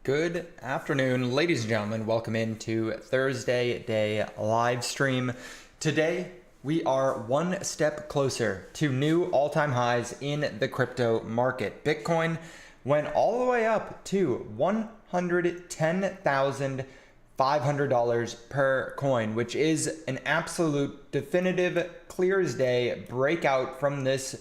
Good afternoon, ladies and gentlemen. Welcome into Thursday day live stream. Today, we are one step closer to new all-time highs in the crypto market. Bitcoin went all the way up to $110,500 per coin, which is an absolute definitive, clear as day breakout from this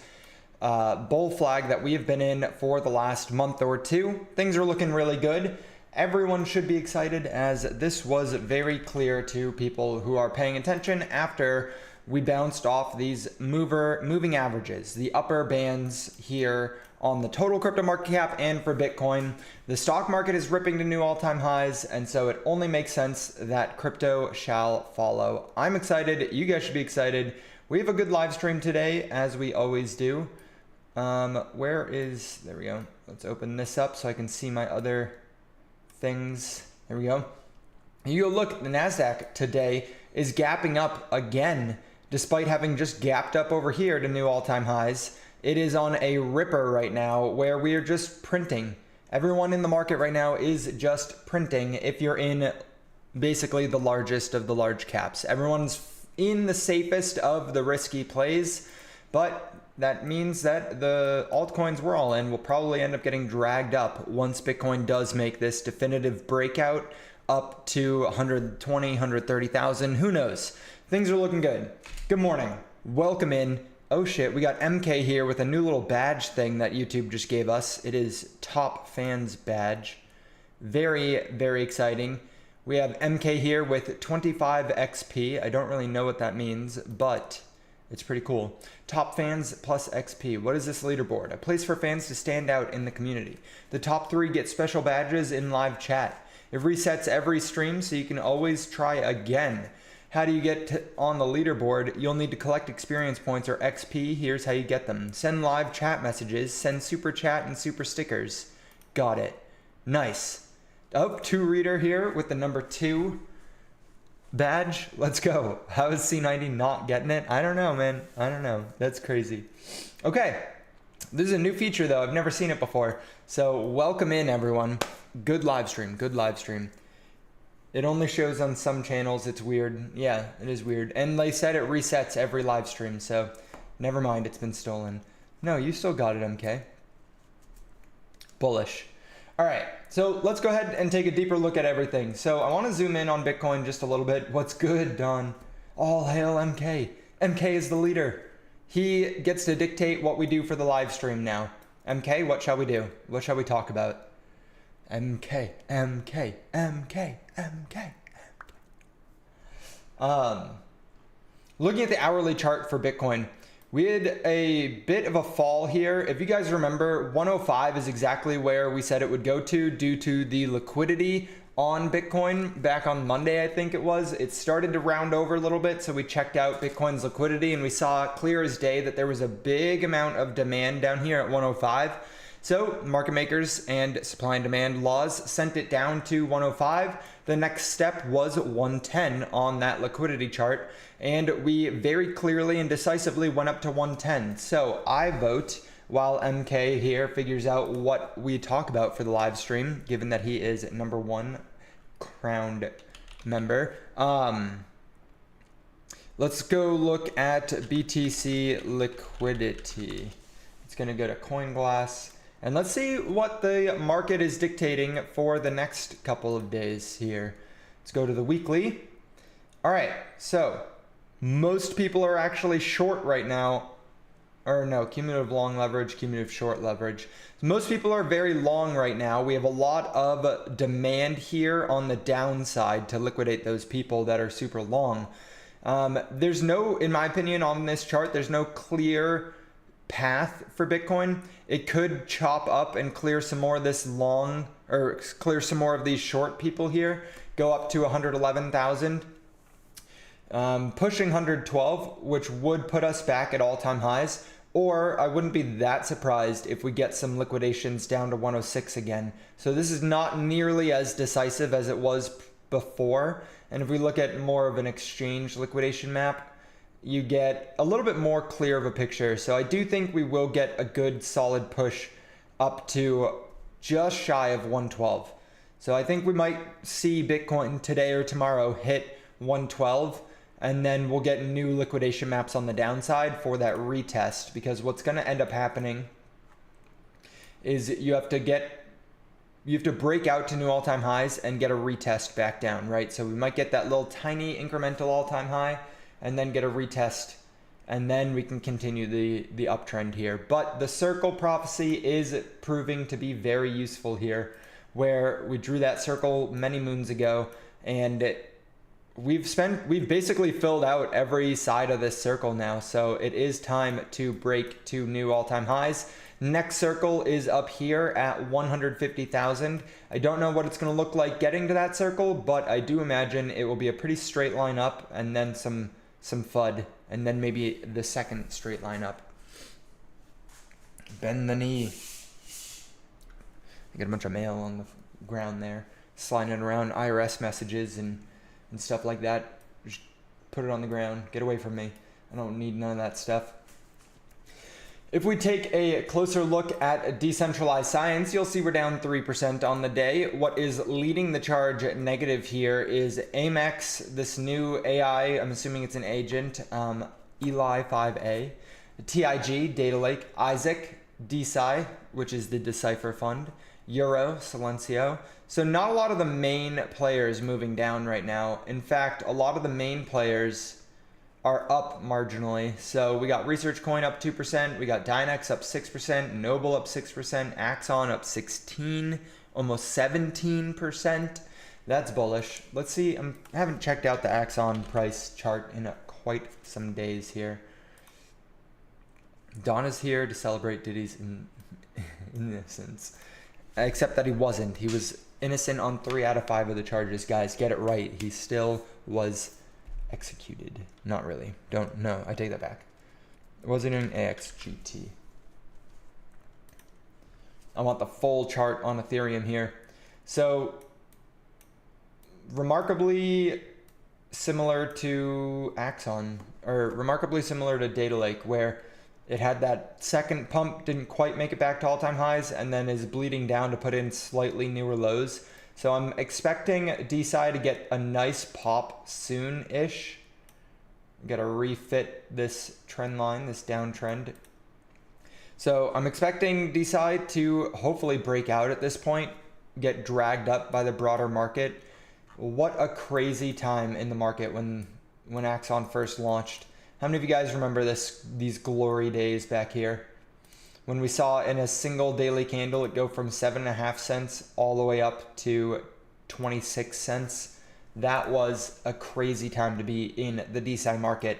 bull flag that we have been in for the last month or two. Things are looking really good. Everyone should be excited, as this was very clear to people who are paying attention after we bounced off these moving averages, the upper bands here on the total crypto market cap and for Bitcoin. The stock market is ripping to new all-time highs, and so it only makes sense that crypto shall follow. I'm excited. You guys should be excited. We have a good live stream today, as we always do. There we go. Let's open this up so I can see my other things. There we go. You look, the NASDAQ today is gapping up again, despite having just gapped up over here to new all-time highs. It is on a ripper right now where we are just printing. Everyone in the market right now is just printing if you're in basically the largest of the large caps. Everyone's in the safest of the risky plays, but that means that the altcoins we're all in will probably end up getting dragged up once Bitcoin does make this definitive breakout up to 120, 130,000. Who knows? Things are looking good. Good morning. Welcome in. Oh shit, we got MK here with a new little badge thing that YouTube just gave us. It is Top Fans badge. Very, very exciting. We have MK here with 25 XP. I don't really know what that means, but it's pretty cool. Top fans plus XP. What is this leaderboard? A place for fans to stand out in the community. The top 3 get special badges in live chat. It resets every stream, so you can always try again. How do you get on the leaderboard? You'll need to collect experience points or XP. Here's how you get them. Send live chat messages. Send super chat and super stickers. Got it. Nice. Oh, 2 reader here with the number 2. Badge, let's go. How is C90 not getting it? I don't know, man. I don't know. That's crazy. Okay, this is a new feature though. I've never seen it before. So welcome in, everyone. Good live stream. Good live stream. It only shows on some channels. It's weird. Yeah, it is weird. And they said it resets every live stream. So never mind. It's been stolen. No, you still got it, MK. Bullish. All right, so let's go ahead and take a deeper look at everything. So I want to zoom in on Bitcoin just a little bit. What's good, Don? All hail MK. MK is the leader. He gets to dictate what we do for the live stream now. MK, what shall we do? What shall we talk about? MK, MK, MK, MK, MK. Looking at the hourly chart for Bitcoin, we had a bit of a fall here. If you guys remember, 105 is exactly where we said it would go to due to the liquidity on Bitcoin back on Monday, I think it was. It started to round over a little bit, so we checked out Bitcoin's liquidity and we saw clear as day that there was a big amount of demand down here at 105. So market makers and supply and demand laws sent it down to 105. The next step was 110 on that liquidity chart, and we very clearly and decisively went up to 110. So I vote while MK here figures out what we talk about for the live stream, given that he is number 1 crowned member. Let's go look at BTC liquidity. It's gonna go to CoinGlass. And let's see what the market is dictating for the next couple of days here. Let's go to the weekly. All right, so most people are actually short right now. Or no, cumulative long leverage, cumulative short leverage. Most people are very long right now. We have a lot of demand here on the downside to liquidate those people that are super long. There's no, in my opinion, on this chart, there's no clear path for Bitcoin. It could chop up and clear some more of this long, or clear some more of these short people here, go up to 111,000, pushing 112, which would put us back at all-time highs. Or I wouldn't be that surprised if we get some liquidations down to 106 again. So this is not nearly as decisive as it was before. And if we look at more of an exchange liquidation map, you get a little bit more clear of a picture. So I do think we will get a good solid push up to just shy of 112. So I think we might see Bitcoin today or tomorrow hit 112, and then we'll get new liquidation maps on the downside for that retest, because what's going to end up happening is you have to break out to new all-time highs and get a retest back down, right? So we might get that little tiny incremental all-time high and then get a retest, and then we can continue the uptrend here. But the circle prophecy is proving to be very useful here, where we drew that circle many moons ago, and we've basically filled out every side of this circle now. So it is time to break to new all-time highs. Next circle is up here at 150,000. I don't know what it's going to look like getting to that circle, but I do imagine it will be a pretty straight line up, and then some FUD, and then maybe the second straight line up. Bend the knee. I got a bunch of mail on the ground there, sliding around, IRS messages and stuff like that. Just put it on the ground. Get away from me. I don't need none of that stuff. If we take a closer look at decentralized science, you'll see we're down 3% on the day. What is leading the charge negative here is Amex, this new AI, I'm assuming it's an agent, Eli 5A, TIG, Data Lake, Isaac, DeSci, which is the Decipher Fund, Euro, Silencio. So not a lot of the main players moving down right now. In fact, a lot of the main players are up marginally. So we got Research Coin up 2%, we got Dynex up 6%, Noble up 6%, Axon up 16, almost 17%. That's bullish. Let's see, I haven't checked out the Axon price chart in quite some days here. Donna's here to celebrate Diddy's innocence. Except that he wasn't. He was innocent on 3 out of 5 of the charges. Guys, get it right. He still was executed. Not really. I take that back. It wasn't an AXGT. I want the full chart on Ethereum here. So, remarkably similar to Axon, or remarkably similar to Data Lake, where it had that second pump, didn't quite make it back to all-time highs, and then is bleeding down to put in slightly newer lows. So I'm expecting DeSci to get a nice pop soon-ish. Got to refit this trend line, this downtrend. So I'm expecting DeSci to hopefully break out at this point, get dragged up by the broader market. What a crazy time in the market when Axon first launched. How many of you guys remember these glory days back here? When we saw in a single daily candle it go from 7.5 cents all the way up to 26 cents. That was a crazy time to be in the DeSci market.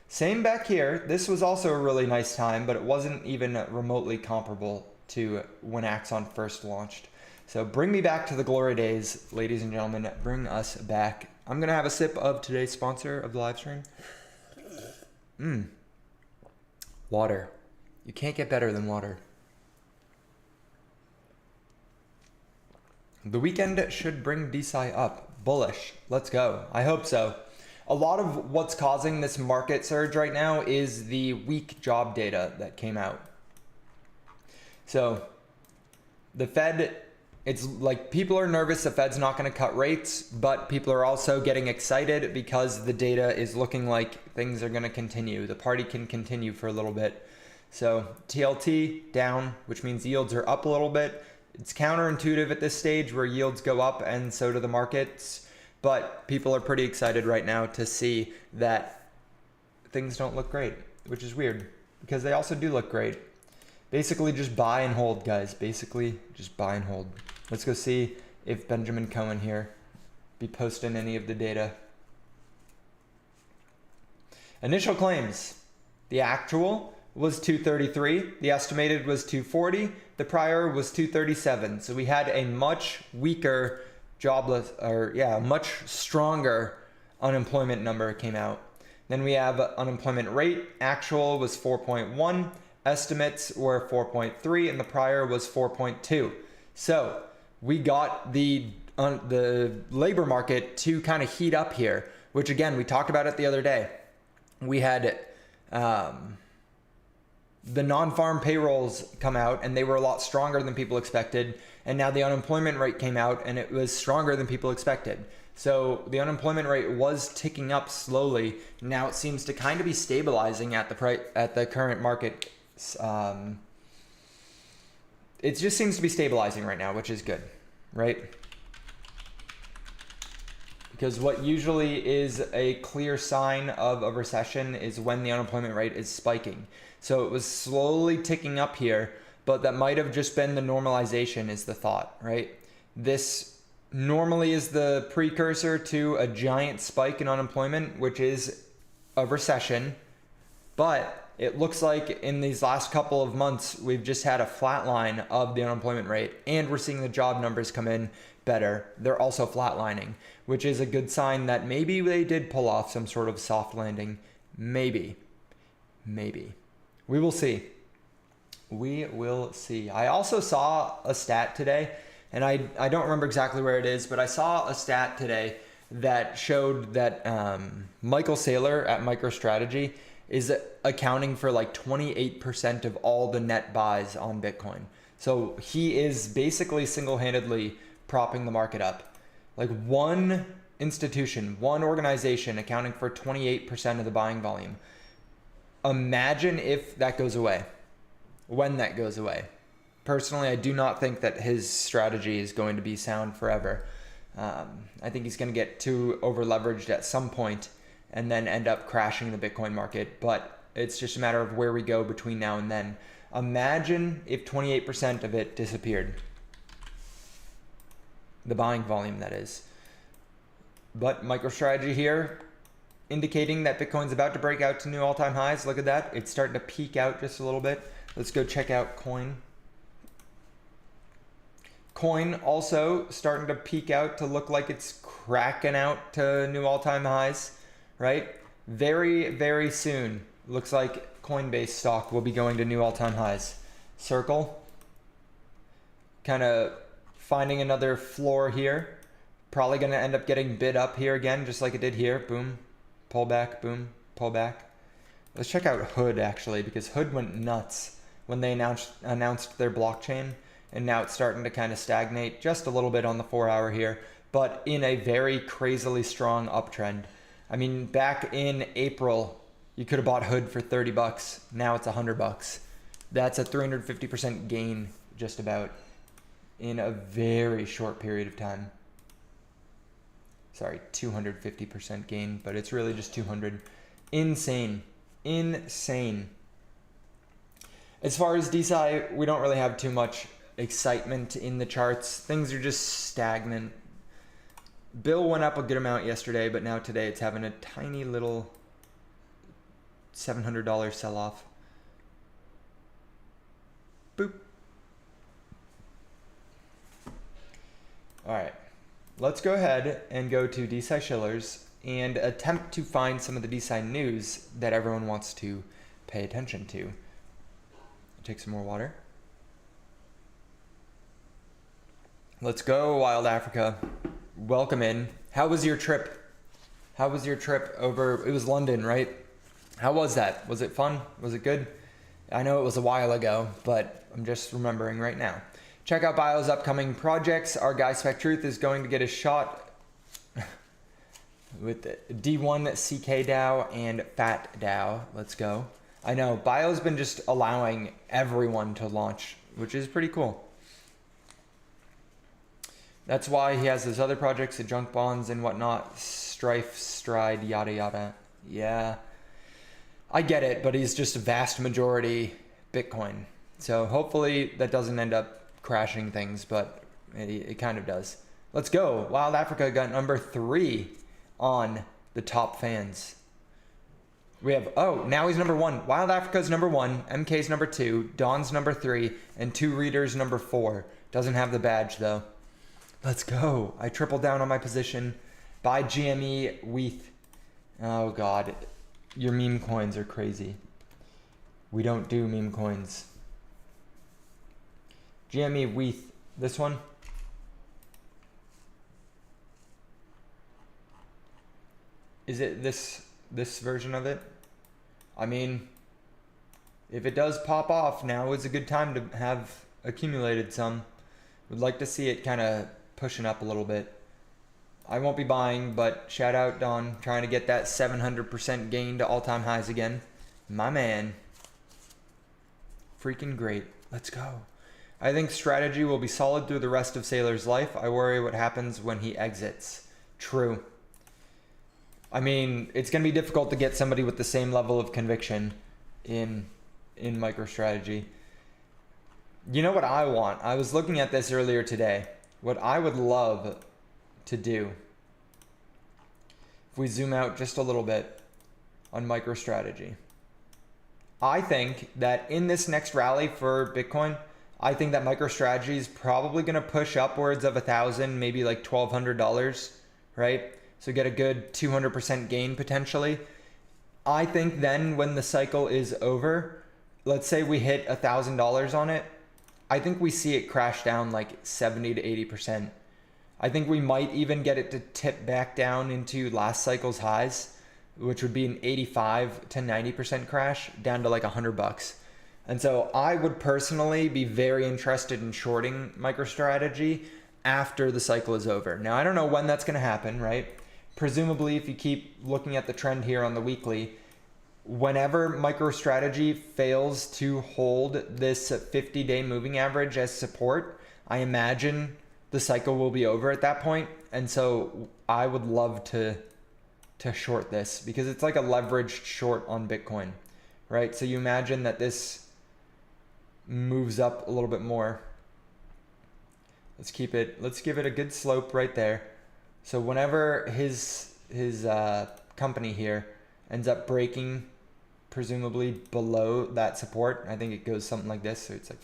Same back here. This was also a really nice time, but it wasn't even remotely comparable to when Axon first launched. So bring me back to the glory days, ladies and gentlemen. Bring us back. I'm going to have a sip of today's sponsor of the live stream. Water. You can't get better than water. The weekend should bring DeSci up. Bullish. Let's go. I hope so. A lot of what's causing this market surge right now is the weak job data that came out. So the Fed, it's like people are nervous the Fed's not going to cut rates, but people are also getting excited because the data is looking like things are going to continue. The party can continue for a little bit. So TLT down, which means yields are up a little bit. It's counterintuitive at this stage where yields go up and so do the markets. But people are pretty excited right now to see that things don't look great, which is weird because they also do look great. Basically just buy and hold, guys. Basically just buy and hold. Let's go see if Benjamin Cohen here be posting any of the data. Initial claims. The actual was 233. The estimated was 240. The prior was 237. So we had a much weaker much stronger unemployment number came out. Then we have unemployment rate. Actual was 4.1. Estimates were 4.3 and the prior was 4.2. So we got the labor market to kind of heat up here, which again, we talked about it the other day. We had the non-farm payrolls come out and they were a lot stronger than people expected. And now the unemployment rate came out and it was stronger than people expected. So the unemployment rate was ticking up slowly. Now it seems to kind of be stabilizing at the price at the current market. It just seems to be stabilizing right now, which is good, right? Because what usually is a clear sign of a recession is when the unemployment rate is spiking. So it was slowly ticking up here, but that might have just been the normalization is the thought, right? This normally is the precursor to a giant spike in unemployment, which is a recession. But it looks like in these last couple of months, we've just had a flat line of the unemployment rate, and we're seeing the job numbers come in better. They're also flatlining, which is a good sign that maybe they did pull off some sort of soft landing. Maybe. We will see. We will see. I also saw a stat today, and I don't remember exactly where it is, but I saw a stat today that showed that Michael Saylor at MicroStrategy is accounting for like 28% of all the net buys on Bitcoin. So he is basically single-handedly propping the market up. Like one institution, one organization accounting for 28% of the buying volume. Imagine if that goes away, when that goes away. Personally, I do not think that his strategy is going to be sound forever. I think he's going to get too over leveraged at some point and then end up crashing the Bitcoin market. But it's just a matter of where we go between now and then. Imagine if 28% of it disappeared. The buying volume, that is. But MicroStrategy here, indicating that Bitcoin's about to break out to new all-time highs. Look at that. It's starting to peak out just a little bit. Let's go check out Coin. Coin also starting to peak out to look like it's cracking out to new all-time highs, right? Very, very soon. Looks like Coinbase stock will be going to new all-time highs. Circle. Kind of finding another floor here. Probably going to end up getting bid up here again, just like it did here. Boom. Pull back. Boom. Pull back. Let's check out Hood, actually, because Hood went nuts when they announced their blockchain. And now it's starting to kind of stagnate just a little bit on the 4-hour here, but in a very crazily strong uptrend. I mean, back in April, you could have bought Hood for 30 bucks. Now it's $100. That's a 350% gain just about in a very short period of time. Sorry, 250% gain, but it's really just 200. Insane. Insane. As far as DeSci, we don't really have too much excitement in the charts. Things are just stagnant. Bill went up a good amount yesterday, but now today it's having a tiny little $700 sell-off. Boop. All right, let's go ahead and go to DeSci Shillers and attempt to find some of the DeSci news that everyone wants to pay attention to. Take some more water. Let's go, Wild Africa. Welcome in. How was your trip? How was your trip over? It was London, right? How was that? Was it fun? Was it good? I know it was a while ago, but I'm just remembering right now. Check out Bio's upcoming projects. Our guy Spec Truth is going to get a shot with D1 CK DAO and Fat DAO. Let's go. I know Bio's been just allowing everyone to launch, which is pretty cool. That's why he has his other projects, the junk bonds and whatnot, Strife, Stride, yada yada. Yeah, I get it, but he's just a vast majority Bitcoin. So hopefully that doesn't end up crashing things, but it kind of does. Let's go. Wild Africa got number 3 on the top fans. We have, oh, now he's number 1. Wild Africa's number 1, MK's number 2, Don's number 3, and 2 Readers number 4. Doesn't have the badge though. Let's go. I tripled down on my position. Buy GME WETH. Oh God, your meme coins are crazy. We don't do meme coins. GME WETH. This one. Is it this version of it? I mean, if it does pop off, now is a good time to have accumulated some. Would like to see it kind of pushing up a little bit. I won't be buying, but shout out Don, trying to get that 700% gain to all-time highs again. My man. Freaking great. Let's go. I think strategy will be solid through the rest of Sailor's life. I worry what happens when he exits. True. I mean, it's going to be difficult to get somebody with the same level of conviction in MicroStrategy. You know what I want? I was looking at this earlier today. What I would love to do, if we zoom out just a little bit on MicroStrategy, I think that in this next rally for Bitcoin, I think that MicroStrategy is probably going to push upwards of $1,000, maybe like $1,200, right? So get a good 200% gain potentially. I think then when the cycle is over, let's say we hit $1,000 on it, I think we see it crash down like 70 to 80%. I think we might even get it to tip back down into last cycle's highs, which would be an 85 to 90% crash down to like $100. And so I would personally be very interested in shorting MicroStrategy after the cycle is over. Now, I don't know when that's going to happen, right? Presumably, if you keep looking at the trend here on the weekly, whenever MicroStrategy fails to hold this 50-day moving average as support, I imagine the cycle will be over at that point. And so I would love to short this because it's like a leveraged short on Bitcoin, right? So you imagine that this moves up a little bit more. Let's give it a good slope right there. So whenever his company here ends up breaking presumably below that support, I think it goes something like this. So it's like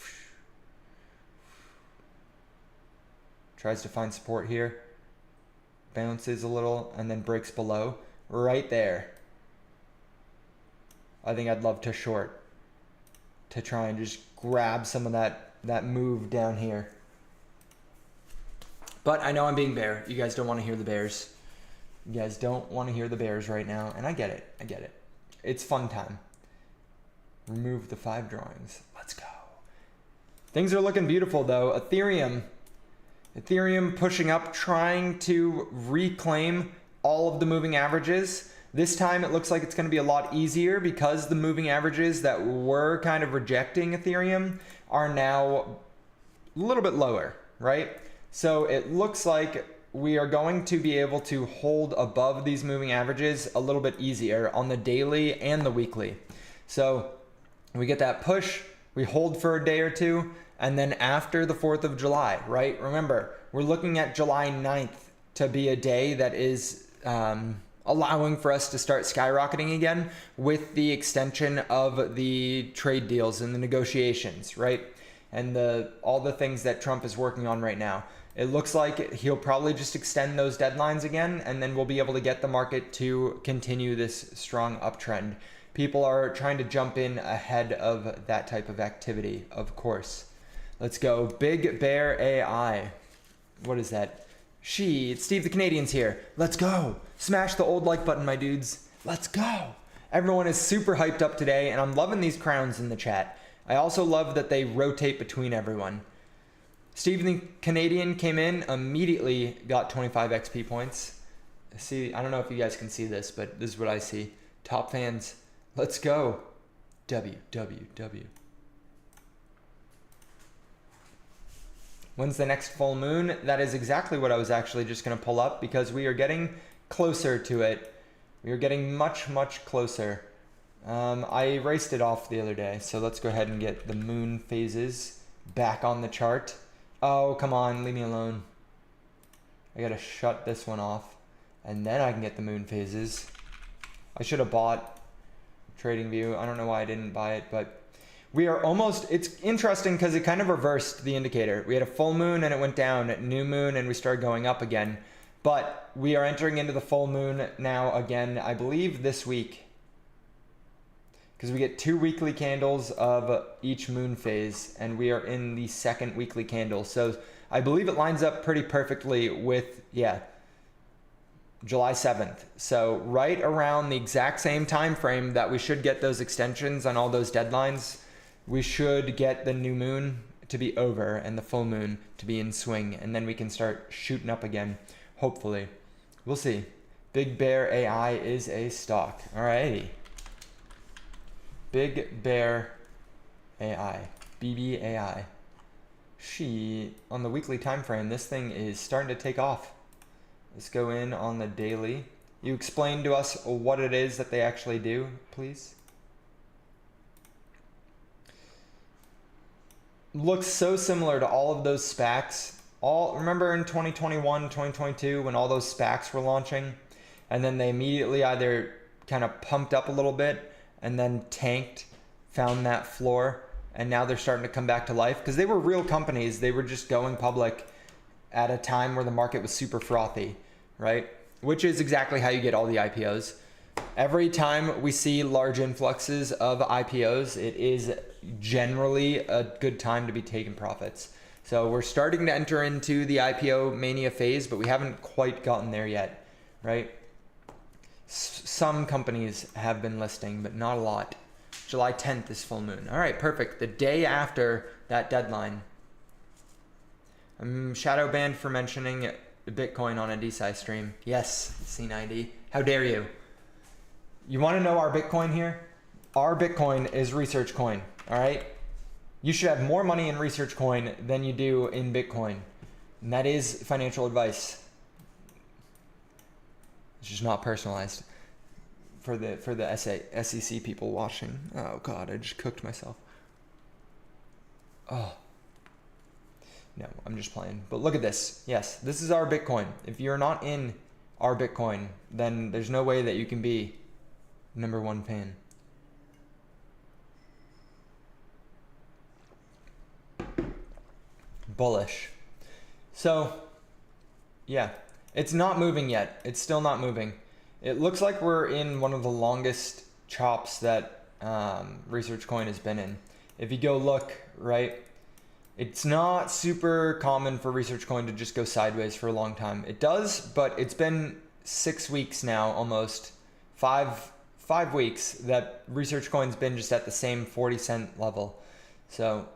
tries to find support here, bounces a little, and then breaks below right there. I think I'd love to short to try and just grab some of that move down here. But I know I'm being bear. You guys don't want to hear the bears. You guys don't want to hear the bears right now, and I get it. I get it. It's fun time. Remove the 5 drawings. Let's go. Things are looking beautiful though. Ethereum pushing up, trying to reclaim all of the moving averages. This time it looks like it's going to be a lot easier because the moving averages that were kind of rejecting Ethereum are now a little bit lower, right? So it looks like we are going to be able to hold above these moving averages a little bit easier on the daily and the weekly. So we get that push, we hold for a day or two, and then after the 4th of July, right? Remember, we're looking at July 9th to be a day that is allowing for us to start skyrocketing again with the extension of the trade deals and the negotiations, right? And all the things that Trump is working on right now. It looks like he'll probably just extend those deadlines again, and then we'll be able to get the market to continue this strong uptrend. People are trying to jump in ahead of that type of activity, of course. Let's go. Big Bear AI. What is that? It's Steve the Canadian's here. Let's go. Smash the old like button, my dudes. Let's go. Everyone is super hyped up today, and I'm loving these crowns in the chat. I also love that they rotate between everyone. Steve the Canadian came in, immediately got 25 XP points. See, I don't know if you guys can see this, but this is what I see. Top fans, let's go. WWW. When's the next full moon? That is exactly what I was actually just going to pull up because we are getting closer to it. We are getting much, much closer. I erased it off the other day, so let's go ahead and get the moon phases back on the chart. Oh, come on, leave me alone. I gotta shut this one off, and then I can get the moon phases. I should have bought TradingView. I don't know why I didn't buy it, but we are almost, it's interesting because it kind of reversed the indicator. We had a full moon and it went down, new moon and we started going up again. But we are entering into the full moon now again, I believe this week. Because we get 2 weekly candles of each moon phase, and we are in the 2nd weekly candle. So I believe it lines up pretty perfectly with, yeah, July 7th. So right around the exact same time frame that we should get those extensions on all those deadlines, we should get the new moon to be over and the full moon to be in swing, and then we can start shooting up again, hopefully. We'll see. Big Bear AI is a stock. Alrighty. Big Bear AI. BBAI. She, on the weekly time frame, this thing is starting to take off. Let's go in on the daily. You explain to us what it is that they actually do, please. Looks so similar to all of those SPACs. Remember in 2021, 2022 when all those SPACs were launching, and then they immediately either kind of pumped up a little bit and then tanked, found that floor, and now they're starting to come back to life because they were real companies. They were just going public at a time where the market was super frothy, right? Which is exactly how you get all the IPOs. Every time we see large influxes of IPOs, it is generally a good time to be taking profits. So we're starting to enter into the IPO mania phase, but we haven't quite gotten there yet, right? Some companies have been listing, but not a lot. July 10th is full moon. All right, perfect. The day after that deadline. I'm shadow banned for mentioning Bitcoin on a DeSci stream. Yes, C90. How dare you? You want to know our Bitcoin here? Our Bitcoin is research coin, all right? You should have more money in research coin than you do in Bitcoin. And that is financial advice. It's just not personalized for the SEC people watching. Oh God, I just cooked myself. Oh. No, I'm just playing. But look at this. Yes, this is our Bitcoin. If you're not in our Bitcoin, then there's no way that you can be #1 fan. Bullish. So, yeah, it's not moving yet. It's still not moving. It looks like we're in one of the longest chops that research coin has been in. If you go look, right, it's not super common for research coin to just go sideways for a long time. It does, but it's been 6 weeks now, almost five weeks that research coin's been just at the same 40-cent level. So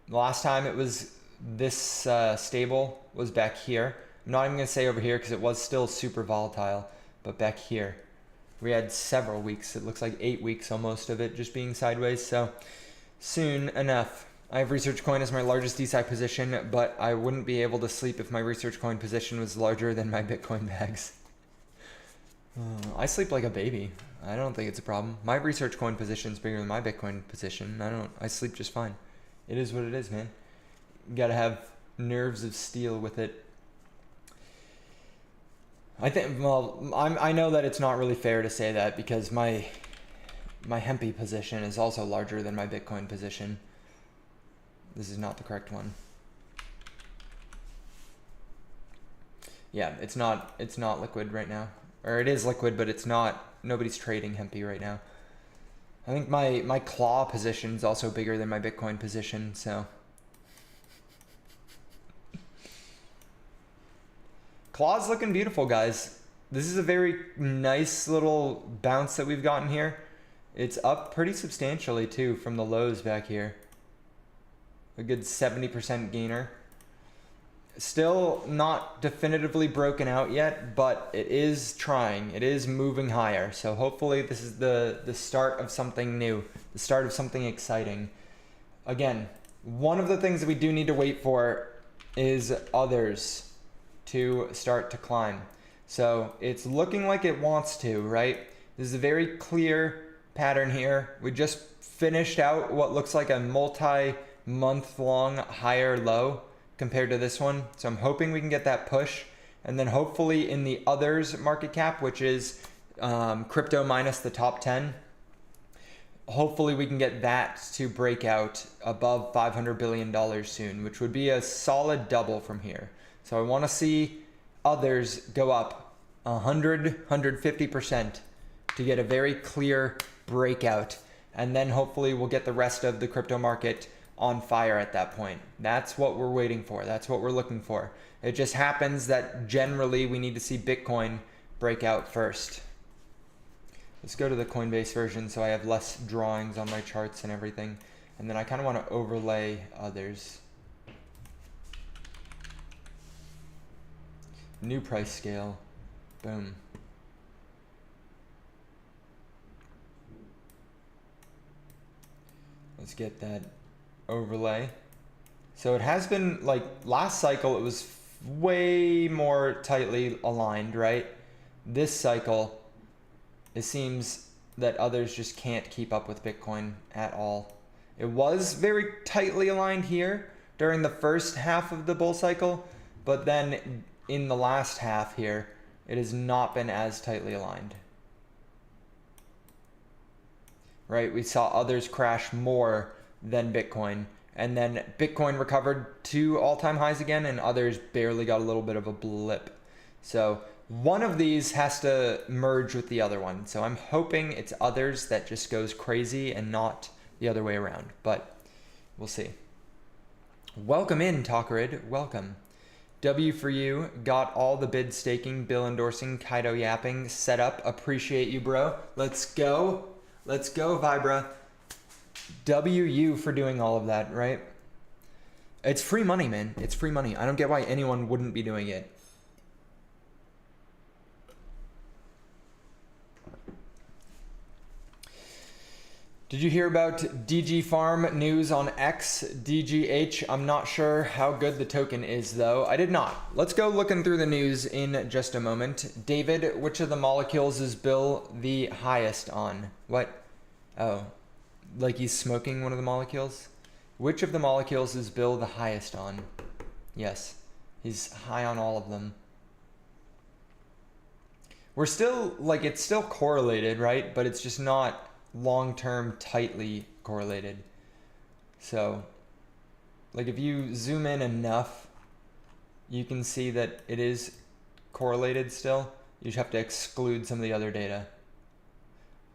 the last time it was this stable was back here. I'm not even gonna say over here because it was still super volatile, but back here we had several weeks. It looks like 8 weeks almost of it just being sideways. So soon enough. I have research coin as my largest DeSci position, but I wouldn't be able to sleep if my research coin position was larger than my Bitcoin bags. I sleep like a baby. I don't think it's a problem. My research coin position is bigger than my Bitcoin position. I sleep just fine. It is what it is, man. You gotta have nerves of steel with it. I think, well, I know that it's not really fair to say that because my Hempy position is also larger than my Bitcoin position. This is not the correct one. Yeah, it's not liquid right now. Or it is liquid, but it's not, nobody's trading Hempy right now. I think my claw position is also bigger than my Bitcoin position, so. Claw's looking beautiful, guys. This is a very nice little bounce that we've gotten here. It's up pretty substantially too from the lows back here. A good 70% gainer. Still not definitively broken out yet, but it is trying. It is moving higher. So hopefully this is the start of something new, the start of something exciting. Again, one of the things that we do need to wait for is others to start to climb. So it's looking like it wants to, right? This is a very clear pattern here. We just finished out what looks like a multi-month long higher low compared to this one. So I'm hoping we can get that push. And then hopefully in the others market cap, which is crypto minus the top 10, hopefully we can get that to break out above $500 billion soon, which would be a solid double from here. So I want to see others go up 100, 150% to get a very clear breakout. And then hopefully we'll get the rest of the crypto market on fire at that point. That's what we're waiting for. That's what we're looking for. It just happens that generally we need to see Bitcoin break out first. Let's go to the Coinbase version so I have less drawings on my charts and everything. And then I kind of want to overlay others. New price scale. Boom. Let's get that overlay. So it has been, like, last cycle it was way more tightly aligned, right? This cycle, it seems that others just can't keep up with Bitcoin at all. It was very tightly aligned here during the first half of the bull cycle, but then in the last half here, it has not been as tightly aligned. Right? We saw others crash more than Bitcoin, and then Bitcoin recovered to all-time highs again, and others barely got a little bit of a blip. So one of these has to merge with the other one. So I'm hoping it's others that just goes crazy and not the other way around, but we'll see. Welcome in, Talkerid. Welcome. W for you. Got all the bid staking, bill endorsing, Kaido yapping set up. Appreciate you, bro. Let's go. Let's go, Vibra. WU for doing all of that, right? It's free money, man. It's free money. I don't get why anyone wouldn't be doing it. Did you hear about DG Farm news on X, DGH? I'm not sure how good the token is, though. I did not. Let's go looking through the news in just a moment. David, which of the molecules is Bill the highest on? What? Oh, like he's smoking one of the molecules? Which of the molecules is Bill the highest on? Yes, he's high on all of them. We're still, like, it's still correlated, right? But it's just not long-term tightly correlated. So, like, if you zoom in enough, you can see that it is correlated still. You just have to exclude some of the other data.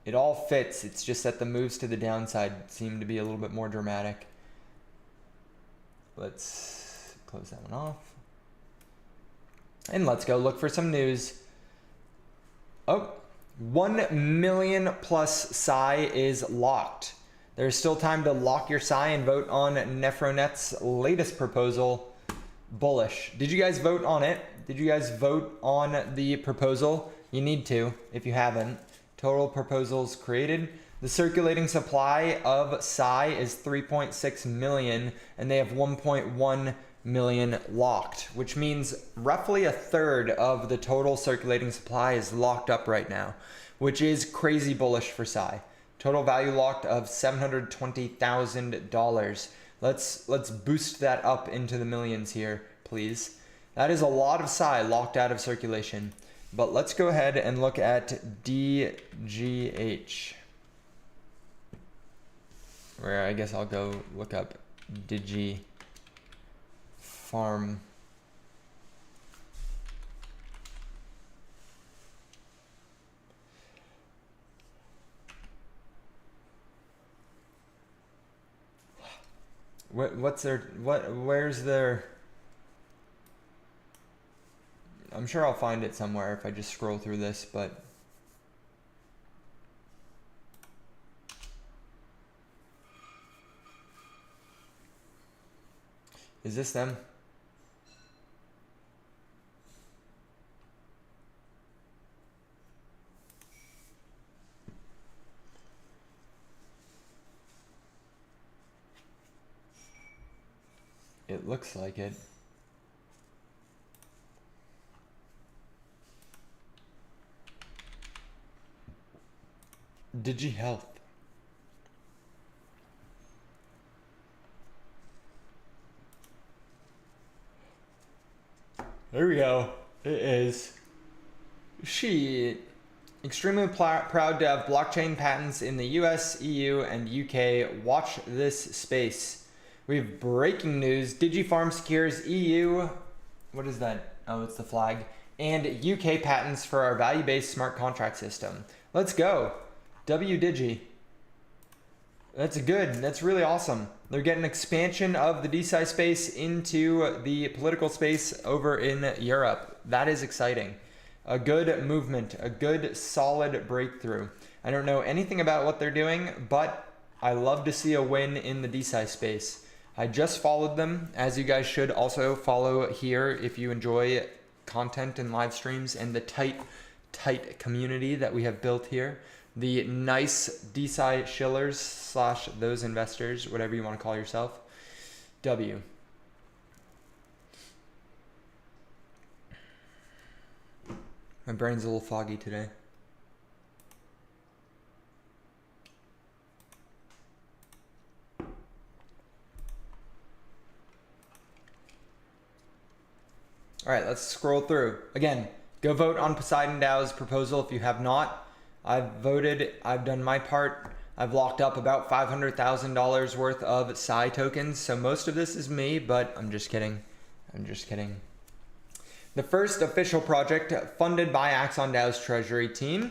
It all fits. It's just that the moves to the downside seem to be a little bit more dramatic. Let's close that one off. And let's go look for some news. Oh, 1 million plus Psi is locked. There's still time to lock your Psi and vote on Nefronet's latest proposal. Bullish. Did you guys vote on it? Did you guys vote on the proposal? You need to if you haven't. Total proposals created. The circulating supply of Psi is 3.6 million and they have 1.1 million locked, which means roughly a third of the total circulating supply is locked up right now, which is crazy bullish for Psi. Total value locked of $720,000. Let's boost that up into the millions here, please. That is a lot of Psi locked out of circulation. But let's go ahead and look at DGH. Where I guess I'll go look up Digi Farm. What's their, where's their, I'm sure I'll find it somewhere if I just scroll through this, but is this them? It looks like it. Digi Health. There we go. It is. Shit. Extremely proud to have blockchain patents in the US, EU, and UK. Watch this space. We have breaking news. DigiFarm secures EU. What is that? Oh, it's the flag. And UK patents for our value-based smart contract system. Let's go. WDigi. That's good. That's really awesome. They're getting expansion of the DeSci space into the political space over in Europe. That is exciting. A good movement, a good solid breakthrough. I don't know anything about what they're doing, but I love to see a win in the DeSci space. I just followed them, as you guys should also follow here if you enjoy content and live streams and the tight community that we have built here. The nice DeSci shillers slash those investors, whatever you want to call yourself. W. My brain's a little foggy today. All right, let's scroll through. Again, go vote on Poseidon DAO's proposal if you have not. I've voted, I've done my part. I've locked up about $500,000 worth of DeSci tokens. So most of this is me, but I'm just kidding. I'm just kidding. The first official project funded by Axon DAO's treasury team,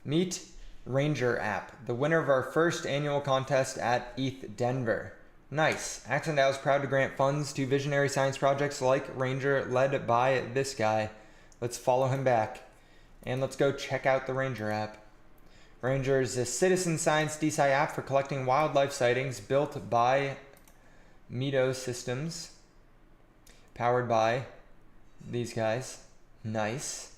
Meet Ranger app, the winner of our first annual contest at ETH Denver. Nice. Axon DAO is proud to grant funds to visionary science projects like Ranger, led by this guy. Let's follow him back. And let's go check out the Ranger app. Ranger is a citizen science DeSci app for collecting wildlife sightings built by Meadow Systems. Powered by these guys. Nice.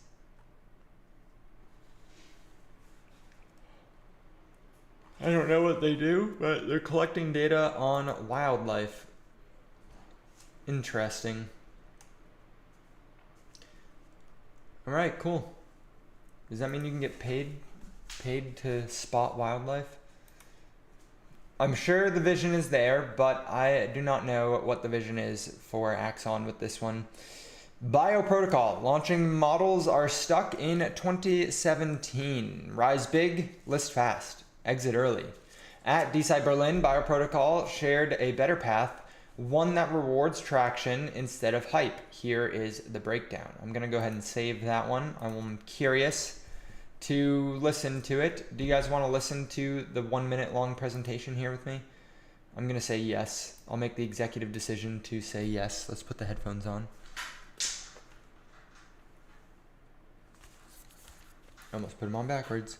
I don't know what they do, but they're collecting data on wildlife. Interesting. All right, cool. Does that mean you can get paid to spot wildlife? I'm sure the vision is there, but I do not know what the vision is for Axon with this one. Bioprotocol, launching models are stuck in 2017. Rise big, list fast. Exit early. At DeSci Berlin, Bioprotocol shared a better path, one that rewards traction instead of hype. Here is the breakdown. I'm going to go ahead and save that one. I'm curious to listen to it. Do you guys want to listen to the 1 minute long presentation here with me? I'm going to say yes. I'll make the executive decision to say yes. Let's put the headphones on. I almost put them on backwards.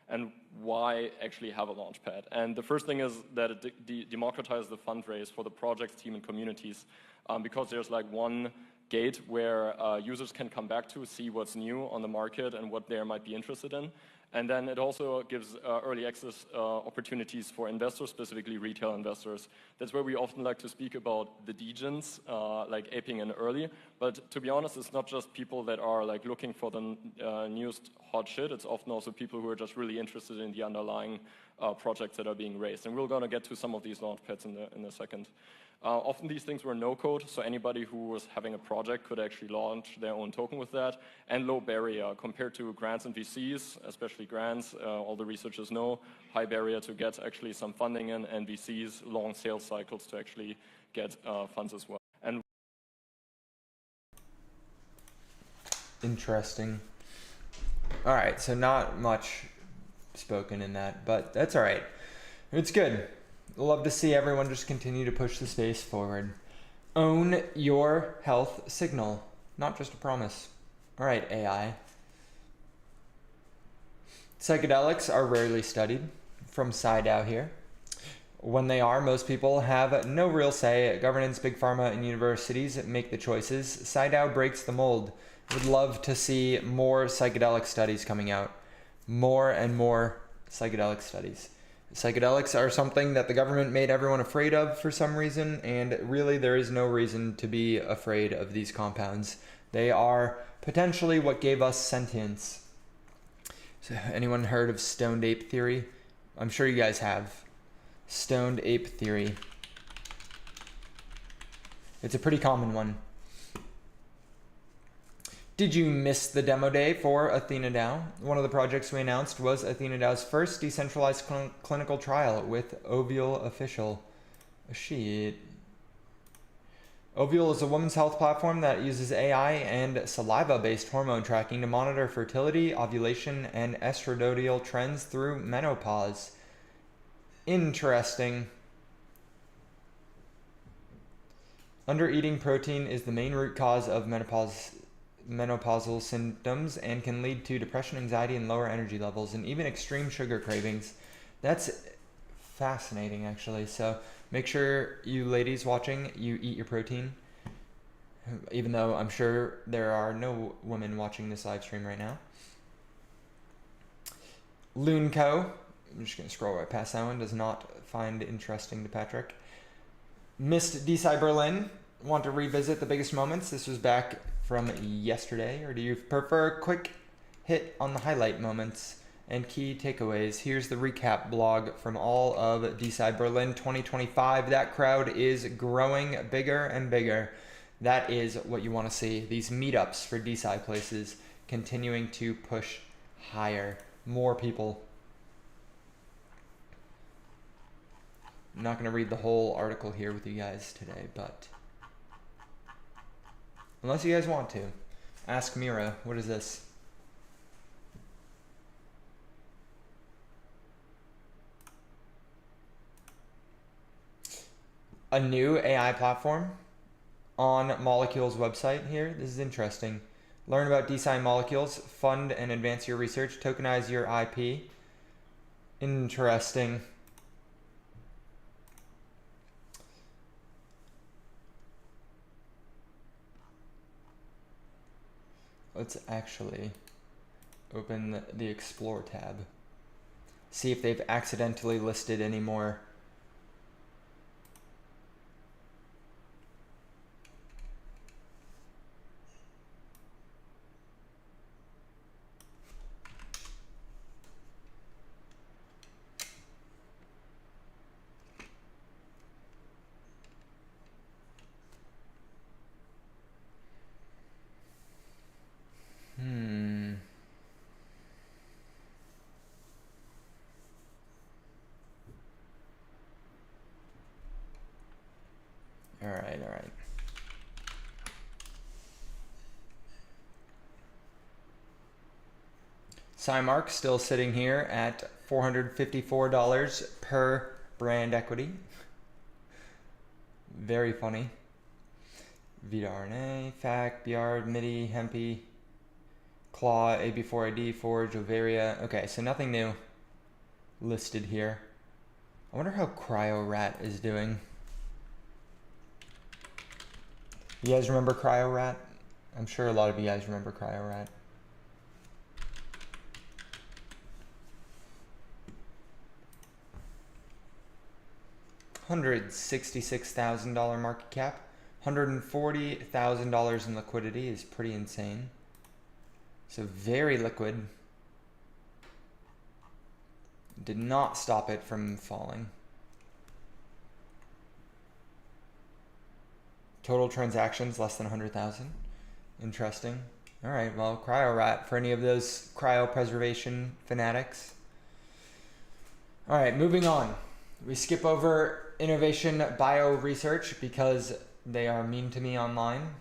And why actually have a launchpad? And the first thing is that it democratizes the fundraise for the projects, team, and communities, because there's like one gate where users can come back to see what's new on the market and what they might be interested in. And then it also gives early access opportunities for investors, specifically retail investors. That's where we often like to speak about the degens, like aping in early. But to be honest, it's not just people that are like looking for the newest hot shit. It's often also people who are just really interested in the underlying projects that are being raised. And we're going to get to some of these launchpads in a second. Often these things were no code, so anybody who was having a project could actually launch their own token with that, and low barrier compared to grants and VCs, especially grants. All the researchers know, high barrier to get actually some funding in, and VCs, long sales cycles to actually get funds as well. And interesting. All right, so not much spoken in that, but that's all right. It's good. Love to see everyone just continue to push the space forward. Own your health signal, not just a promise. All right, AI. Psychedelics are rarely studied from SciDAO here. When they are, most people have no real say. Governance, big pharma, and universities make the choices. SciDAO breaks the mold. Would love to see more psychedelic studies coming out. More and more psychedelic studies. Psychedelics are something that the government made everyone afraid of for some reason, and really there is no reason to be afraid of these compounds. They are potentially what gave us sentience. So, anyone heard of stoned ape theory? I'm sure you guys have. Stoned ape theory. It's a pretty common one. Did you miss the demo day for Athena DAO? One of the projects we announced was Athena DAO's first decentralized clinical trial with Ovule Official. Shit. Ovule is a women's health platform that uses AI and saliva-based hormone tracking to monitor fertility, ovulation, and estradiol trends through menopause. Interesting. Under-eating protein is the main root cause of menopausal symptoms and can lead to depression, anxiety, and lower energy levels, and even extreme sugar cravings. That's fascinating, actually. So make sure you ladies watching, you eat your protein. Even though I'm sure there are no women watching this live stream right now. Loonco, I'm just going to scroll right past that one, does not find interesting to Patrick. Missed DeSci Berlin, want to revisit the biggest moments? This was back from yesterday, or do you prefer a quick hit on the highlight moments and key takeaways? Here's the recap blog from all of DeSci Berlin 2025. That crowd is growing bigger and bigger. That is what you want to see. These meetups for DeSci places continuing to push higher. More people. I'm not going to read the whole article here with you guys today, but unless you guys want to. Ask Mira, what is this? A new AI platform on Molecule's website here. This is interesting. Learn about DeSci molecules, fund and advance your research, tokenize your IP. Interesting. Let's actually open the Explore tab. See if they've accidentally listed any more. All right. Cymark still sitting here at $454 per brand equity. Very funny. Vita RNA, FAC, BR, MIDI, Hempy, Claw, AB4ID, Forge, Ovaria. Okay, so nothing new listed here. I wonder how CryoRat is doing. You guys remember CryoRat? I'm sure a lot of you guys remember CryoRat. $166,000 market cap. $140,000 in liquidity is pretty insane. So very liquid. Did not stop it from falling. Total transactions less than 100,000. Interesting. All right, well, CryoRat for any of those cryopreservation fanatics. All right, moving on. We skip over innovation bio research because they are mean to me online.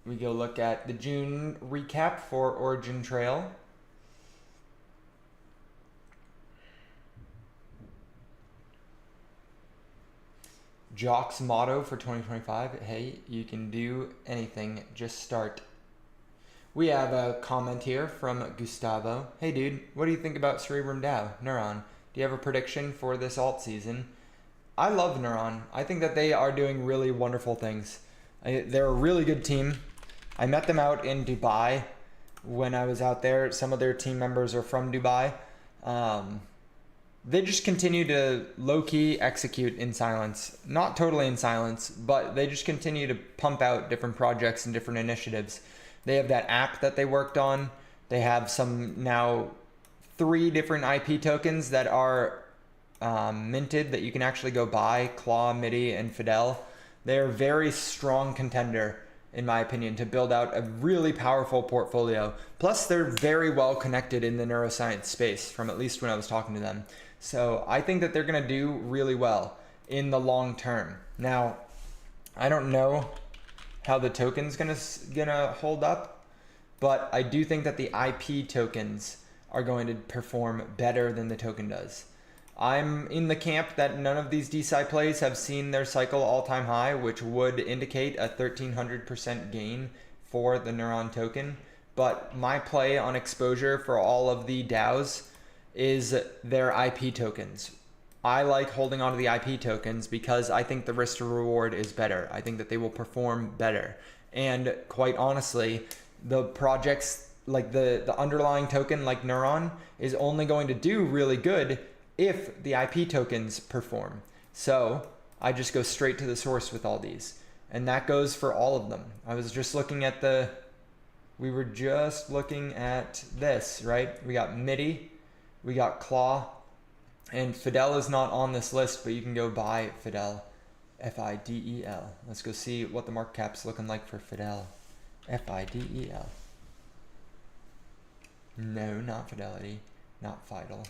We go look at the June recap for Origin Trail. Jock's motto for 2025, hey, you can do anything, just start. We have a comment here from Gustavo. Hey dude, what do you think about Cerebrum DAO, Neuron? Do you have a prediction for this alt season? I love Neuron. I think that they are doing really wonderful things. They're a really good team. I met them out in Dubai when I was out there. Some of their team members are from Dubai. They just continue to low-key execute in silence. Not totally in silence, but they just continue to pump out different projects and different initiatives. They have that app that they worked on. They have some now 3 different IP tokens that are minted that you can actually go buy, Claw, MIDI, and Fidel. They're a very strong contender, in my opinion, to build out a really powerful portfolio. Plus, they're very well connected in the neuroscience space, from at least when I was talking to them. So I think that they're going to do really well in the long term. Now, I don't know how the token's gonna hold up, but I do think that the IP tokens are going to perform better than the token does. I'm in the camp that none of these DeSci plays have seen their cycle all-time high, which would indicate a 1,300% gain for the Neuron token. But my play on exposure for all of the DAOs is their IP tokens. I like holding onto the IP tokens because I think the risk to reward is better. I think that they will perform better. And quite honestly, the projects like the underlying token like Neuron is only going to do really good if the IP tokens perform. So I just go straight to the source with all these. And that goes for all of them. I was just looking at we were just looking at this, right? We got MIDI, we got Claw, and Fidel is not on this list, but you can go buy Fidel, Fidel. Let's go see what the market cap's looking like for Fidel, Fidel. No, not Fidelity, not Fidel.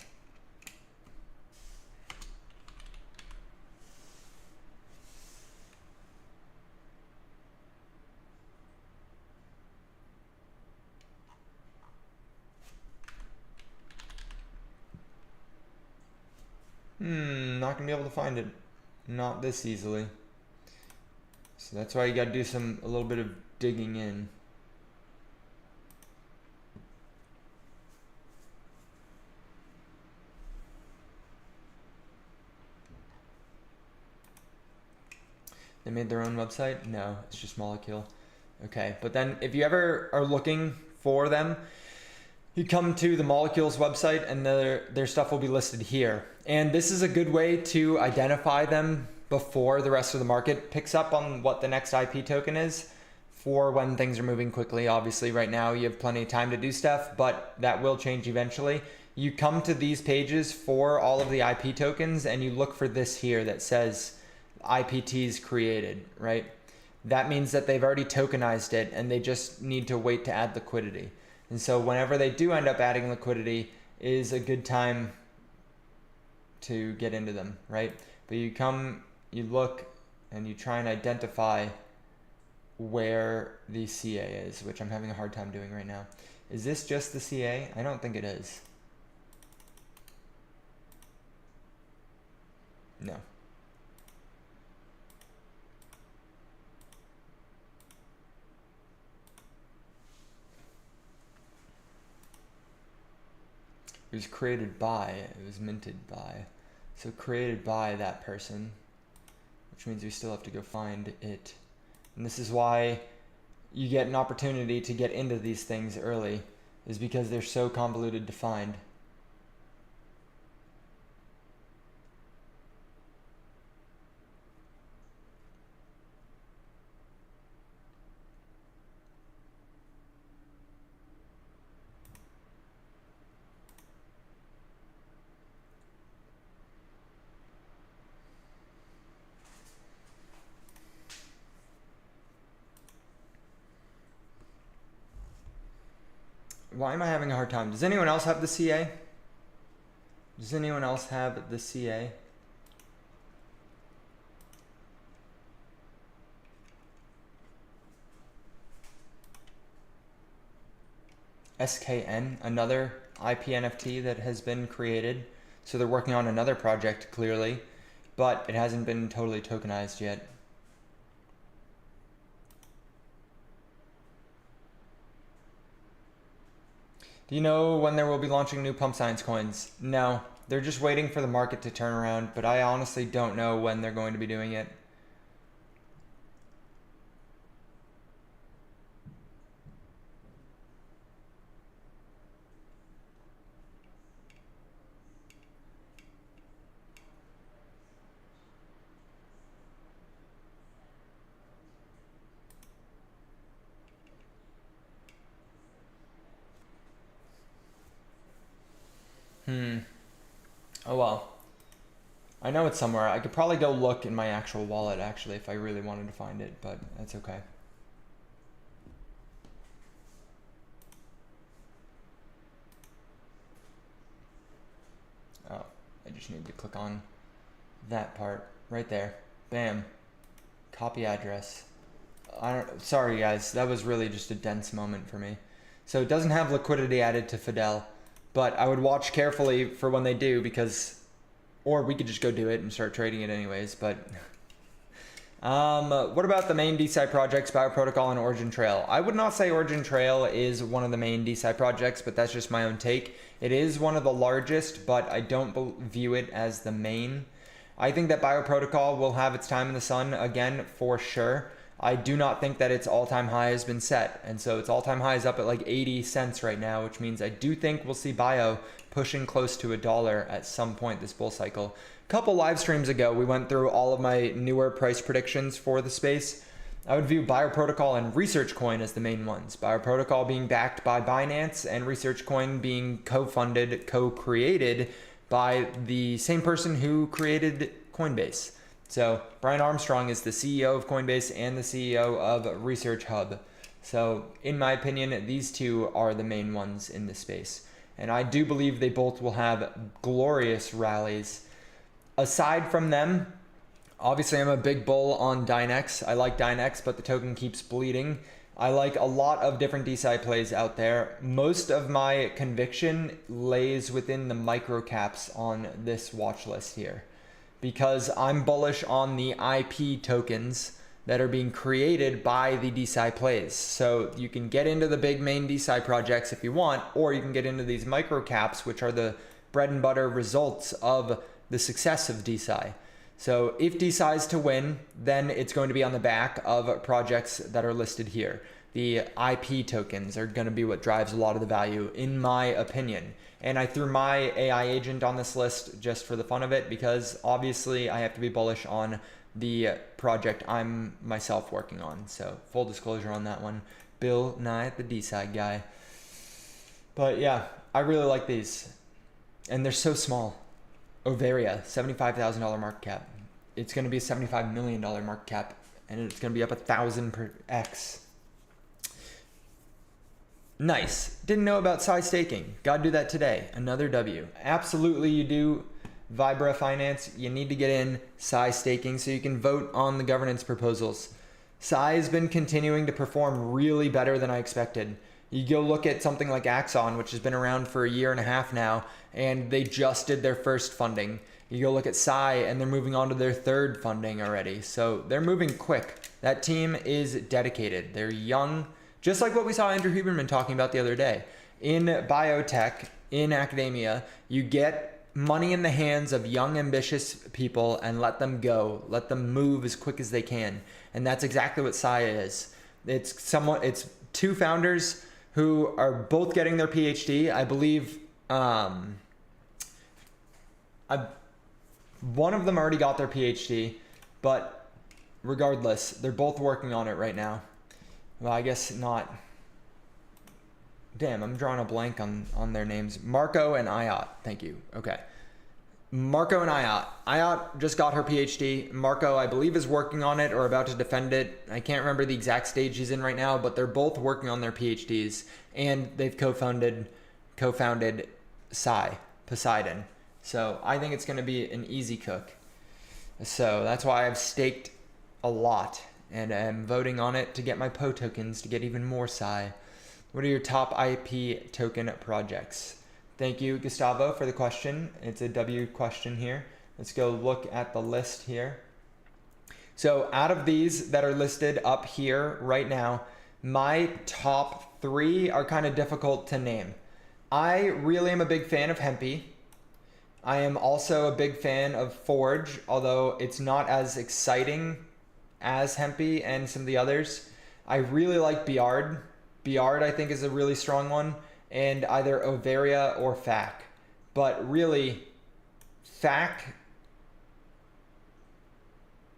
Not gonna be able to find it. Not this easily. So that's why you gotta do a little bit of digging in. They made their own website? No, it's just Molecule. Okay, but then if you ever are looking for them, you come to the Molecules website and their stuff will be listed here. And this is a good way to identify them before the rest of the market picks up on what the next IP token is for when things are moving quickly. Obviously, right now you have plenty of time to do stuff, but that will change eventually. You come to these pages for all of the IP tokens and you look for this here that says IPTs created, right? That means that they've already tokenized it and they just need to wait to add liquidity. And so whenever they do end up adding liquidity is a good time to get into them, right? But you come, you look, and you try and identify where the CA is, which I'm having a hard time doing right now. Is this just the CA? I don't think it is. No. It was created by, it was minted by. So created by that person, which means we still have to go find it. And this is why you get an opportunity to get into these things early, is because they're so convoluted to find. Why am I having a hard time? Does anyone else have the CA? Does anyone else have the CA? SKN, another IP NFT that has been created. So they're working on another project clearly, but it hasn't been totally tokenized yet. Do you know when there will be launching new pump science coins? No, they're just waiting for the market to turn around, but I honestly don't know when they're going to be doing it. Oh well. I know it's somewhere. I could probably go look in my actual wallet actually if I really wanted to find it, but that's okay. Oh, I just need to click on that part right there. Bam. Copy address. Sorry guys, that was really just a dense moment for me. So it doesn't have liquidity added to Fidel, but I would watch carefully for when they do because or we could just go do it and start trading it anyways. But what about the main DeSci projects, Bioprotocol and Origin Trail? I would not say Origin Trail is one of the main DeSci projects, but that's just my own take. It is one of the largest, but I don't view it as the main. I think that Bioprotocol will have its time in the sun again for sure. I do not think that its all-time high has been set, and so its all-time high is up at like 80 cents right now, which means I do think we'll see Bio pushing close to $1 at some point this bull cycle. A couple live streams ago, we went through all of my newer price predictions for the space. I would view Bioprotocol and Research Coin as the main ones. Bioprotocol being backed by Binance and Research Coin being co-funded, co-created by the same person who created Coinbase. So Brian Armstrong is the CEO of Coinbase and the CEO of Research Hub. So in my opinion, these two are the main ones in this space. And I do believe they both will have glorious rallies. Aside from them, obviously I'm a big bull on Dynex. I like Dynex, but the token keeps bleeding. I like a lot of different DeSci plays out there. Most of my conviction lays within the micro caps on this watch list here, because I'm bullish on the IP tokens that are being created by the DeSci plays. So you can get into the big main DeSci projects if you want, or you can get into these micro caps, which are the bread and butter results of the success of DeSci. So if DeSci is to win, then it's going to be on the back of projects that are listed here. The IP tokens are going to be what drives a lot of the value, in my opinion. And I threw my AI agent on this list just for the fun of it, because obviously I have to be bullish on the project I'm myself working on. So full disclosure on that one. Bill Nye, the DeSci guy. But yeah, I really like these. And they're so small. Ovaria, $75,000 market cap. It's going to be a $75 million market cap, and it's going to be up 1,000 per X. Nice. Didn't know about SAI staking. Gotta do that today. Another W. Absolutely you do. Vibra Finance, you need to get in SAI staking so you can vote on the governance proposals. SAI has been continuing to perform really better than I expected. You go look at something like Axon, which has been around for a year and a half now, and they just did their first funding. You go look at SAI, and they're moving on to their third funding already. So they're moving quick. That team is dedicated. They're young, just like what we saw Andrew Huberman talking about the other day. In biotech, in academia, you get money in the hands of young, ambitious people and let them go. Let them move as quick as they can. And that's exactly what SAI is. It's two founders who are both getting their PhD. I believe one of them already got their PhD, but regardless, they're both working on it right now. Well, I guess not. Damn, I'm drawing a blank on their names. Marco and Ayat. Thank you. Okay. Marco and Ayat. Ayat just got her PhD. Marco, I believe, is working on it or about to defend it. I can't remember the exact stage he's in right now, but they're both working on their PhDs, and they've co-founded SAI, Poseidon. So I think it's going to be an easy cook. So that's why I've staked a lot, and I'm voting on it to get my PO tokens to get even more SAI. What are your top IP token projects? Thank you, Gustavo, for the question. It's a W question here. Let's go look at the list here. So out of these that are listed up here right now, my top 3 are kind of difficult to name. I really am a big fan of Hempy. I am also a big fan of Forge, although it's not as exciting as Hempy and some of the others. I really like Biard. Biard, I think, is a really strong one. And either Ovaria or FAC. But really, FAC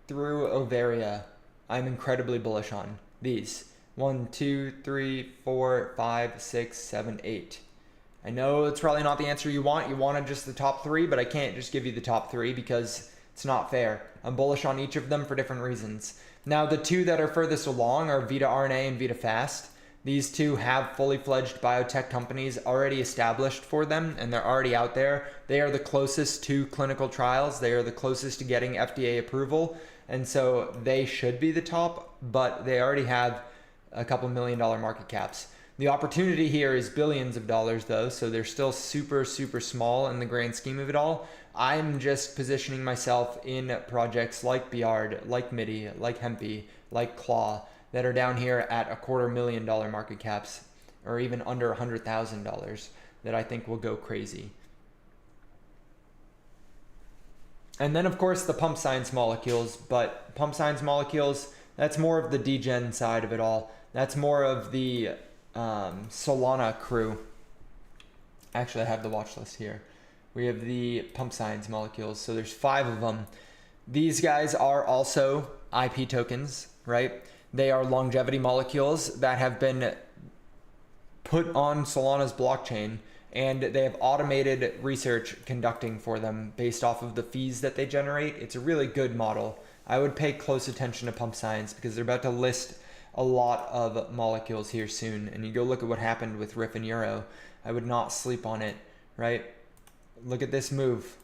through Ovaria, I'm incredibly bullish on. These 1, 2, 3, 4, 5, 6, 7, 8. I know it's probably not the answer you want. You wanted just the top 3, but I can't just give you the top 3 because it's not fair. I'm bullish on each of them for different reasons. Now, the 2 that are furthest along are Vita RNA and Vita Fast. These 2 have fully fledged biotech companies already established for them, and they're already out there. They are the closest to clinical trials. They are the closest to getting FDA approval, and so they should be the top, but they already have a couple $1 million market caps. The opportunity here is billions of dollars though, so they're still super, super small in the grand scheme of it all. I'm just positioning myself in projects like Biard, like MIDI, like Hempy, like Claw that are down here at $250,000 market caps, or even under $100,000 that I think will go crazy. And then of course the pump science molecules, but pump science molecules, that's more of the degen side of it all. That's more of the Solana crew. Actually, I have the watch list here. We have the pump science molecules. So there's 5 of them. These guys are also IP tokens, right? They are longevity molecules that have been put on Solana's blockchain, and they have automated research conducting for them based off of the fees that they generate. It's a really good model. I would pay close attention to pump science because they're about to list a lot of molecules here soon. And you go look at what happened with Riff and Euro. I would not sleep on it, right? Look at this move.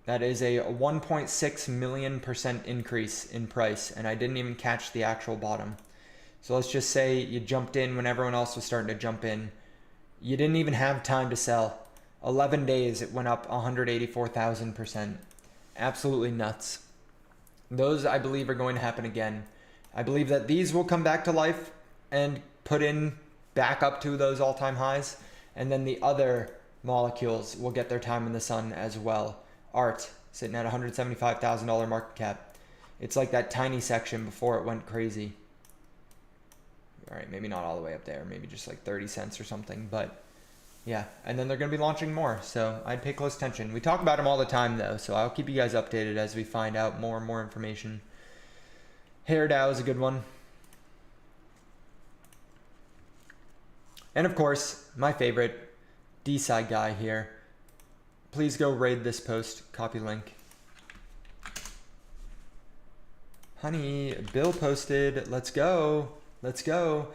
That is a 1.6 million% increase in price, and I didn't even catch the actual bottom. So let's just say you jumped in when everyone else was starting to jump in. You didn't even have time to sell. 11 days, it went up 184,000%. Absolutely nuts. Those, I believe, are going to happen again. I believe that these will come back to life and put in back up to those all-time highs. And then the other molecules will get their time in the sun as well. Art, sitting at $175,000 market cap. It's like that tiny section before it went crazy. All right, maybe not all the way up there. Maybe just like 30 cents or something. But yeah, and then they're going to be launching more. So I'd pay close attention. We talk about them all the time, though. So I'll keep you guys updated as we find out more and more information. HairDAO is a good one. And of course, my favorite, DeSci guy here. Please go raid this post. Copy link. Honey, Bill posted. Let's go. Let's go.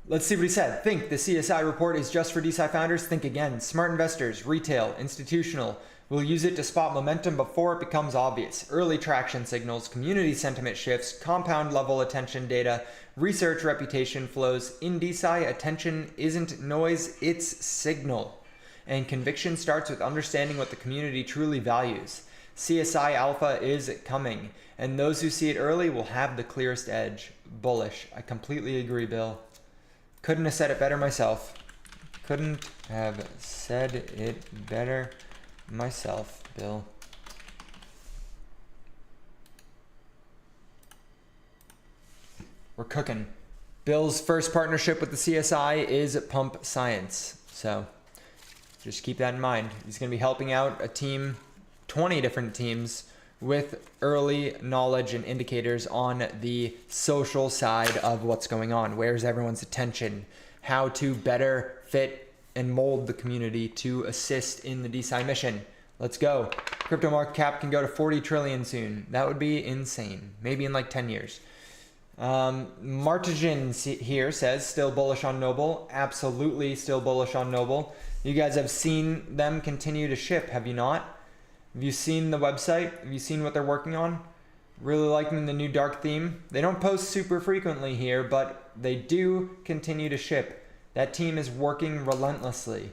Let's see what he said. Think the CSI report is just for DeSci founders? Think again. Smart investors, retail, institutional will use it to spot momentum before it becomes obvious. Early traction signals, community sentiment shifts, compound level attention data, research reputation flows. In DeSci, attention isn't noise, it's signal. And conviction starts with understanding what the community truly values. CSI Alpha is coming, and those who see it early will have the clearest edge. Bullish. I completely agree, Bill. Couldn't have said it better myself. Couldn't have said it better myself, Bill. We're cooking. Bill's first partnership with the CSI is Pump Science. So just keep that in mind. He's going to be helping out a team, 20 different teams, with early knowledge and indicators on the social side of what's going on. Where's everyone's attention? How to better fit and mold the community to assist in the DeSci mission. Let's go. Crypto market cap can go to 40 trillion soon. That would be insane. Maybe in like 10 years. Martijan here says, still bullish on Noble. Absolutely still bullish on Noble. You guys have seen them continue to ship, have you not? Have you seen the website? Have you seen what they're working on? Really liking the new dark theme. They don't post super frequently here, but they do continue to ship. That team is working relentlessly,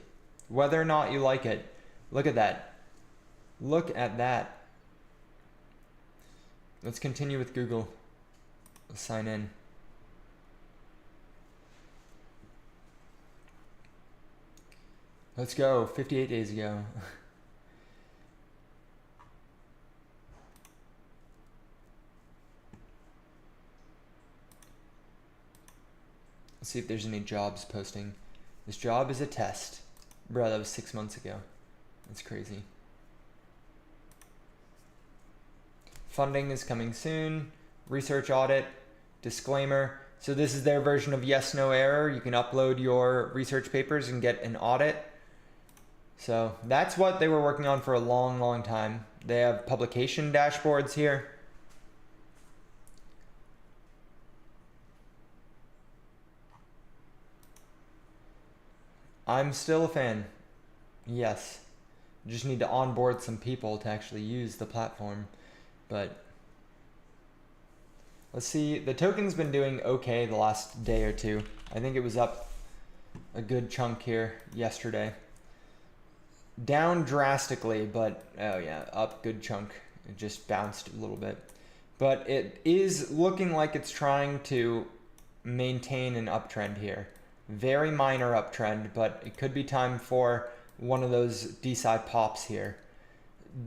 whether or not you like it. Look at that. Look at that. Let's continue with Google. Let's sign in. Let's go. 58 days ago. Let's see if there's any jobs posting. This job is a test. Bro, that was 6 months ago. That's crazy. Funding is coming soon. Research audit. Disclaimer. So this is their version of yes, no error. You can upload your research papers and get an audit. So that's what they were working on for a long, long time. They have publication dashboards here. I'm still a fan. Yes. Just need to onboard some people to actually use the platform. But let's see. The token's been doing okay the last day or two. I think it was up a good chunk here yesterday. down drastically, but oh yeah, up good chunk. It just bounced a little bit. But it is looking like it's trying to maintain an uptrend here. Very minor uptrend, but it could be time for one of those DeSci pops here.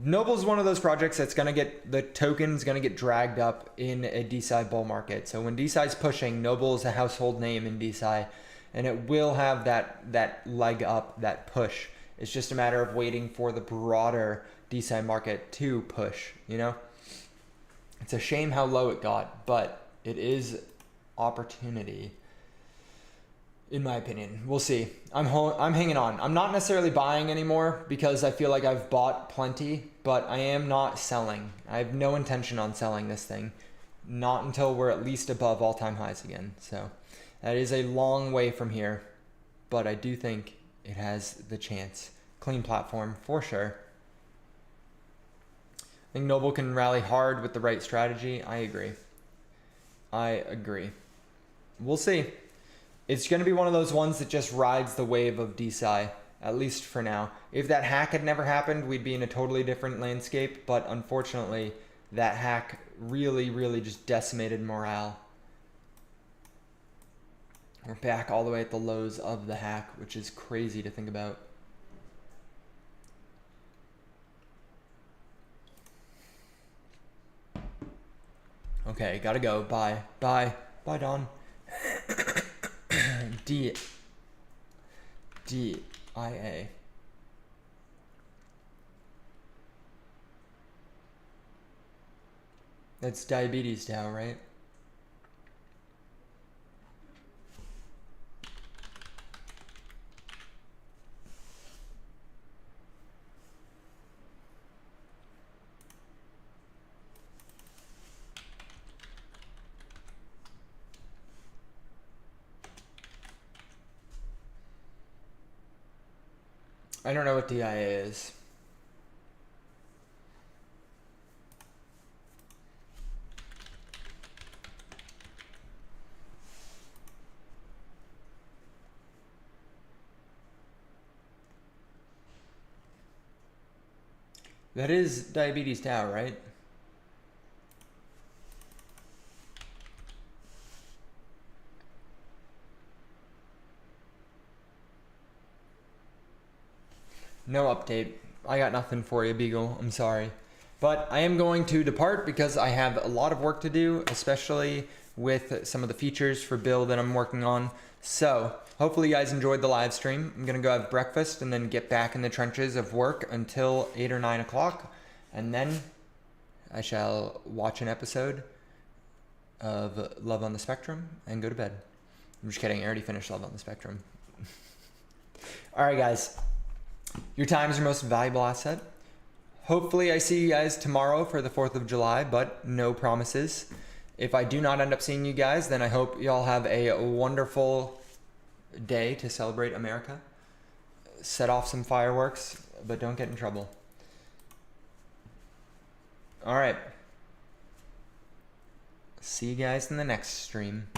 Noble's one of those projects that's going to get, the token's going to get dragged up in a DeSci bull market. So when DeSci's pushing, Noble is a household name in DeSci, and it will have that leg up, that push. It's just a matter of waiting for the broader DeSci market to push, you know? It's a shame how low it got, but it is opportunity, in my opinion. We'll see. I'm hanging on. I'm not necessarily buying anymore because I feel like I've bought plenty, but I am not selling. I have no intention on selling this thing. Not until we're at least above all-time highs again. So that is a long way from here, but I do think it has the chance. Clean platform for sure. I think Noble can rally hard with the right strategy. I agree. We'll see. It's going to be one of those ones that just rides the wave of DeSci, at least for now. If that hack had never happened, we'd be in a totally different landscape, but unfortunately, that hack really, really just decimated morale. We're back all the way at the lows of the hack, which is crazy to think about. Okay, gotta go. Bye. Bye. Bye, Don. D-I-A. That's diabetes now, right? I don't know what DIA is. That is diabetes tau, right? No update. I got nothing for you, Beagle. I'm sorry. But I am going to depart because I have a lot of work to do, especially with some of the features for build that I'm working on. So hopefully you guys enjoyed the live stream. I'm going to go have breakfast and then get back in the trenches of work until 8 or 9 o'clock. And then I shall watch an episode of Love on the Spectrum and go to bed. I'm just kidding. I already finished Love on the Spectrum. All right, guys. Your time is your most valuable asset. Hopefully I see you guys tomorrow for the 4th of July, but no promises. If I do not end up seeing you guys, then I hope y'all have a wonderful day to celebrate America. Set off some fireworks, but don't get in trouble. All right. See you guys in the next stream.